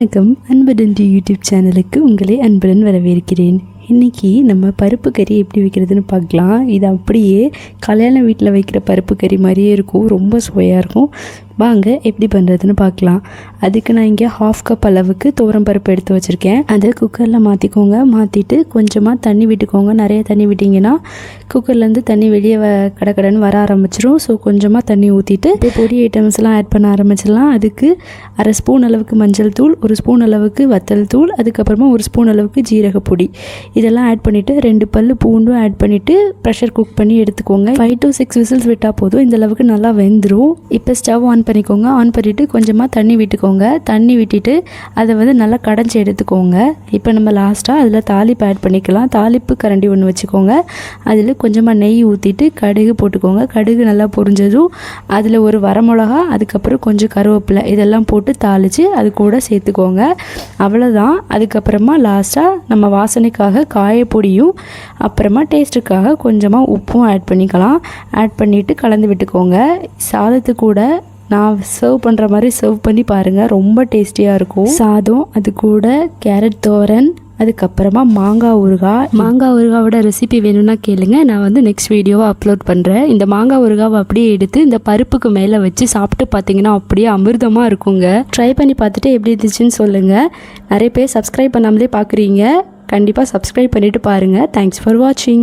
வணக்கம். அன்புடன் யூடியூப் சேனலுக்கு உங்களை அன்புடன் வரவேற்கிறேன். இன்றைக்கி நம்ம பருப்பு கறி எப்படி வைக்கிறதுன்னு பார்க்கலாம். இது அப்படியே கல்யாண வீட்டில் வைக்கிற பருப்பு கறி மாதிரியே இருக்கும். ரொம்ப சுவையாக இருக்கும். வாங்க எப்படி பண்ணுறதுன்னு பார்க்கலாம். அதுக்கு நான் இங்கே 1/2 கப் அளவுக்கு துவரம் பருப்பு எடுத்து வச்சுருக்கேன். அதை குக்கரில் மாற்றிக்கோங்க. மாற்றிட்டு கொஞ்சமாக தண்ணி விட்டுக்கோங்க. நிறைய தண்ணி விட்டிங்கன்னா குக்கர்லேருந்து தண்ணி வெளியே கடன்னு வர ஆரம்பிச்சிடும். ஸோ கொஞ்சமாக தண்ணி ஊற்றிட்டு பொடி ஐட்டம்ஸ்லாம் ஆட் பண்ண ஆரம்பிச்சிடலாம். அதுக்கு 1/2 ஸ்பூன் அளவுக்கு மஞ்சள் தூள், 1 ஸ்பூன் அளவுக்கு வத்தல் தூள், அதுக்கப்புறமா 1 ஸ்பூன் அளவுக்கு ஜீரகப்பொடி இதெல்லாம் ஆட் பண்ணிவிட்டு 2 பல் பூண்டும் ஆட் பண்ணிவிட்டு ப்ரெஷர் குக் பண்ணி எடுத்துக்கோங்க. 5 to 6 விசில்ஸ் விட்டால் போதும். இந்த அளவுக்கு நல்லா வெந்துடும். இப்போ ஸ்டவ் ஆன் பண்ணிக்கோங்க. ஆன் பண்ணிவிட்டு கொஞ்சமாக தண்ணி விட்டுக்கோங்க. தண்ணி விட்டுட்டு அதை நல்லா கடைஞ்சி எடுத்துக்கோங்க. இப்போ நம்ம லாஸ்ட்டாக அதில் தாளிப்பு ஆட் பண்ணிக்கலாம். தாளிப்பு கரண்டி ஒன்று வச்சுக்கோங்க. அதில் கொஞ்சமாக நெய் ஊற்றிட்டு கடுகு போட்டுக்கோங்க. கடுகு நல்லா பொரிஞ்சதும் அதில் ஒரு வரமிளகா, அதுக்கப்புறம் கொஞ்சம் கருவேப்பிலை இதெல்லாம் போட்டு தாளித்து அது கூட சேர்த்துக்கோங்க. அவ்வளோதான். அதுக்கப்புறமா லாஸ்ட்டாக நம்ம வாசனைக்காக காயப்பொடியும் அப்புறமா டேஸ்ட்டுக்காக கொஞ்சமாக உப்பும் ஆட் பண்ணிக்கலாம். ஆட் பண்ணிவிட்டு கலந்து விட்டுக்கோங்க. சாதத்து கூட நான் சர்வ் பண்ணுற மாதிரி சர்வ் பண்ணி பாருங்கள். ரொம்ப டேஸ்டியாக இருக்கும் சாதம். அது கூட கேரட் தோரன், அதுக்கப்புறமா மாங்காய் ஊறுகாவோட ரெசிபி வேணும்னா கேளுங்க. நான் நெக்ஸ்ட் வீடியோவை அப்லோட் பண்ணுறேன். இந்த மாங்காய் ஊறுகாவை அப்படியே எடுத்து இந்த பருப்புக்கு மேலே வச்சு சாப்பிட்டு பார்த்தீங்கன்னா அப்படியே அமிர்தமாக இருக்குங்க. ட்ரை பண்ணி பார்த்துட்டு எப்படி இருந்துச்சுன்னு சொல்லுங்கள். நிறைய பேர் சப்ஸ்கிரைப் பண்ணாமலே பார்க்குறீங்க. கண்டிப்பாக சப்ஸ்கிரைப் பண்ணிவிட்டு பாருங்கள். தேங்க்ஸ் ஃபார் வாட்சிங்.